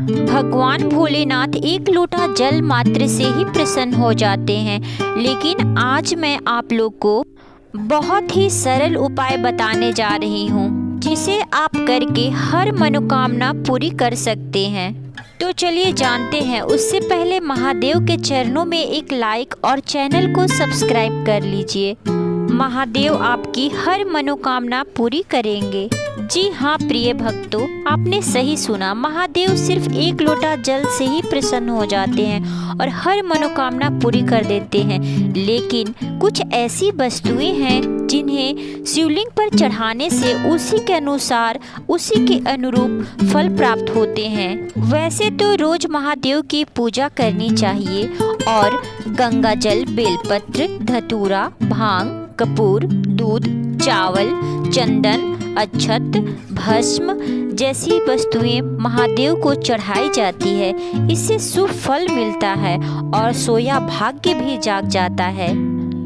भगवान भोलेनाथ एक लोटा जल मात्र से ही प्रसन्न हो जाते हैं। लेकिन आज मैं आप लोग को बहुत ही सरल उपाय बताने जा रही हूँ, जिसे आप करके हर मनोकामना पूरी कर सकते हैं। तो चलिए जानते हैं। उससे पहले महादेव के चरणों में एक लाइक और चैनल को सब्सक्राइब कर लीजिए। महादेव आपकी हर मनोकामना पूरी करेंगे। जी हाँ प्रिय भक्तों, आपने सही सुना। महादेव सिर्फ एक लोटा जल से ही प्रसन्न हो जाते हैं और हर मनोकामना पूरी कर देते हैं। लेकिन कुछ ऐसी वस्तुएं हैं जिन्हें शिवलिंग पर चढ़ाने से उसी के अनुसार, उसी के अनुरूप फल प्राप्त होते हैं। वैसे तो रोज महादेव की पूजा करनी चाहिए और गंगा जल, बेलपत्र, धतूरा, भांग, कपूर, दूध, चावल, चंदन, अक्षत, भस्म जैसी वस्तुएं महादेव को चढ़ाई जाती है। इससे शुभ फल मिलता है और सोया भाग्य भी जाग जाता है।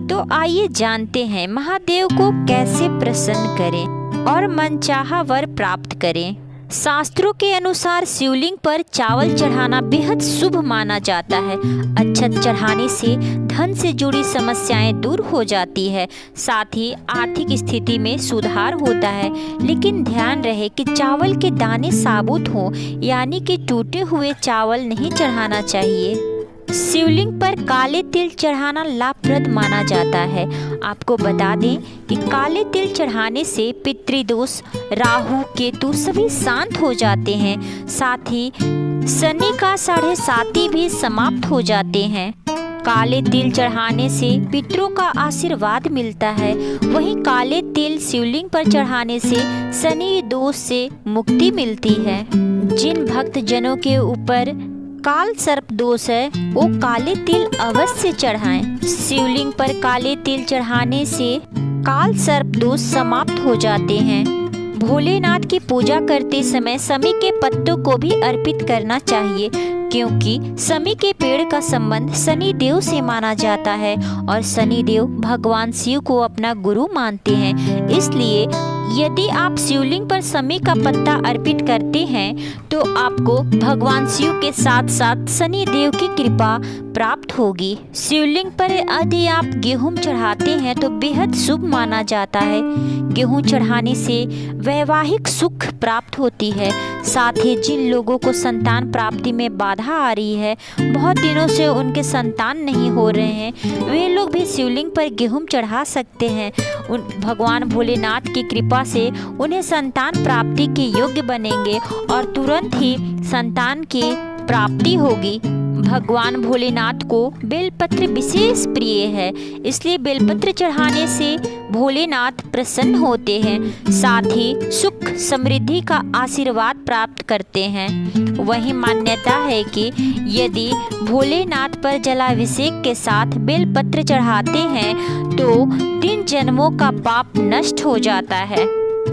तो आइए जानते हैं महादेव को कैसे प्रसन्न करें और मनचाहा वर प्राप्त करें। शास्त्रों के अनुसार शिवलिंग पर चावल चढ़ाना बेहद शुभ माना जाता है। अक्षत चढ़ाने से धन से जुड़ी समस्याएं दूर हो जाती है, साथ ही आर्थिक स्थिति में सुधार होता है। लेकिन ध्यान रहे कि चावल के दाने साबुत हों, यानी कि टूटे हुए चावल नहीं चढ़ाना चाहिए। शिवलिंग पर काले तिल चढ़ाना लाभप्रद माना जाता है। आपको बता दें कि काले तिल चढ़ाने से पितृदोष, राहु, केतु सभी शांत हो जाते हैं। साथ ही शनि का 7.5 भी समाप्त हो जाते हैं। काले तिल चढ़ाने से पितरों का आशीर्वाद मिलता है। वहीं काले तिल शिवलिंग पर चढ़ाने से शनि दोष से मुक्ति मिलती है। जिन भक्त जनों के ऊपर काल सर्प दोष है वो काले तिल अवश्य चढ़ाएं। शिवलिंग पर काले तिल चढ़ाने से काल सर्प दोष समाप्त हो जाते हैं। भोलेनाथ की पूजा करते समय समी के पत्तों को भी अर्पित करना चाहिए, क्योंकि समी के पेड़ का संबंध शनि देव से माना जाता है और शनि देव भगवान शिव को अपना गुरु मानते हैं। इसलिए यदि आप शिवलिंग पर समी का पत्ता अर्पित करते हैं तो आपको भगवान शिव के साथ साथ शनि देव की कृपा प्राप्त होगी। शिवलिंग पर यदि आप गेहूं चढ़ाते हैं तो बेहद शुभ माना जाता है। गेहूं चढ़ाने से वैवाहिक सुख प्राप्त होती है। साथ ही जिन लोगों को संतान प्राप्ति में बाधा आ रही है, बहुत दिनों से उनके संतान नहीं हो रहे हैं, वे लोग भी शिवलिंग पर गेहूं चढ़ा सकते हैं। भगवान भोलेनाथ की कृपा से उन्हें संतान प्राप्ति के योग्य बनेंगे और तुरंत ही संतान की प्राप्ति होगी। भगवान भोलेनाथ को बेलपत्र विशेष प्रिय है, इसलिए बेलपत्र चढ़ाने से भोलेनाथ प्रसन्न होते हैं। साथ ही सुख समृद्धि का आशीर्वाद प्राप्त करते हैं। वही मान्यता है कि यदि भोलेनाथ पर जलाभिषेक के साथ बेलपत्र चढ़ाते हैं तो 3 जन्मों का पाप नष्ट हो जाता है।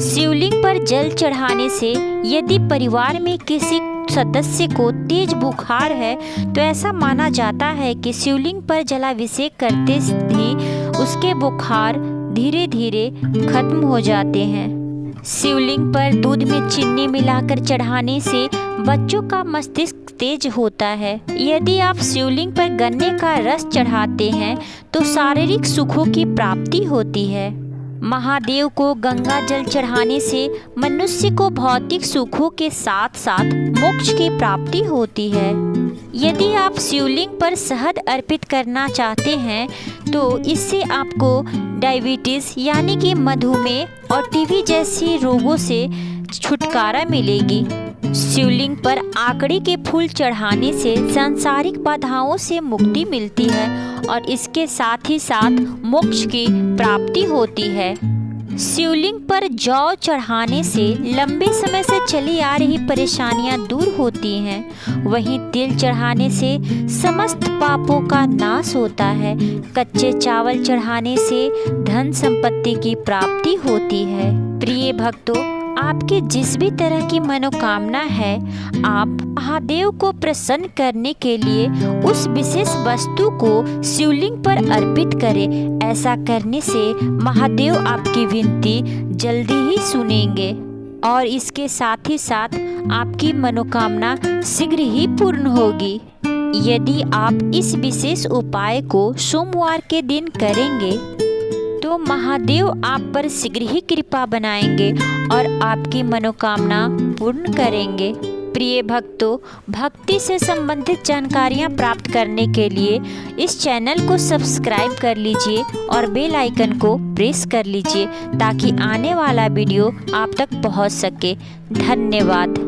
शिवलिंग पर जल चढ़ाने से यदि परिवार में किसी सदस्य को तेज बुखार है तो ऐसा माना जाता है कि शिवलिंग पर जलाभिषेक करते ही उसके बुखार धीरे धीरे खत्म हो जाते हैं। शिवलिंग पर दूध में चीनी मिलाकर चढ़ाने से बच्चों का मस्तिष्क तेज होता है। यदि आप शिवलिंग पर गन्ने का रस चढ़ाते हैं तो शारीरिक सुखों की प्राप्ति होती है। महादेव को गंगा जल चढ़ाने से मनुष्य को भौतिक सुखों के साथ साथ मोक्ष की प्राप्ति होती है। यदि आप शिवलिंग पर शहद अर्पित करना चाहते हैं तो इससे आपको डायबिटीज यानी कि मधुमेह और टीबी जैसी रोगों से छुटकारा मिलेगी। शिवलिंग पर आकड़ी के फूल चढ़ाने से सांसारिक बाधाओं से मुक्ति मिलती है और इसके साथ ही साथ मोक्ष की प्राप्ति होती है। शिवलिंग पर जौ चढ़ाने से लंबे समय से चली आ रही परेशानियां दूर होती हैं। वहीं तिल चढ़ाने से समस्त पापों का नाश होता है। कच्चे चावल चढ़ाने से धन संपत्ति की प्राप्ति होती है। प्रिय भक्तों, आपकी जिस भी तरह की मनोकामना है, आप महादेव को प्रसन्न करने के लिए उस विशेष वस्तु को शिवलिंग पर अर्पित करें। ऐसा करने से महादेव आपकी विनती जल्दी ही सुनेंगे और इसके साथ ही साथ आपकी मनोकामना शीघ्र ही पूर्ण होगी। यदि आप इस विशेष उपाय को सोमवार के दिन करेंगे तो महादेव आप पर शीघ्र ही कृपा बनाएंगे और आपकी मनोकामना पूर्ण करेंगे। प्रिय भक्तों, भक्ति से संबंधित जानकारियाँ प्राप्त करने के लिए इस चैनल को सब्सक्राइब कर लीजिए और बेल आइकन को प्रेस कर लीजिए ताकि आने वाला वीडियो आप तक पहुँच सके। धन्यवाद।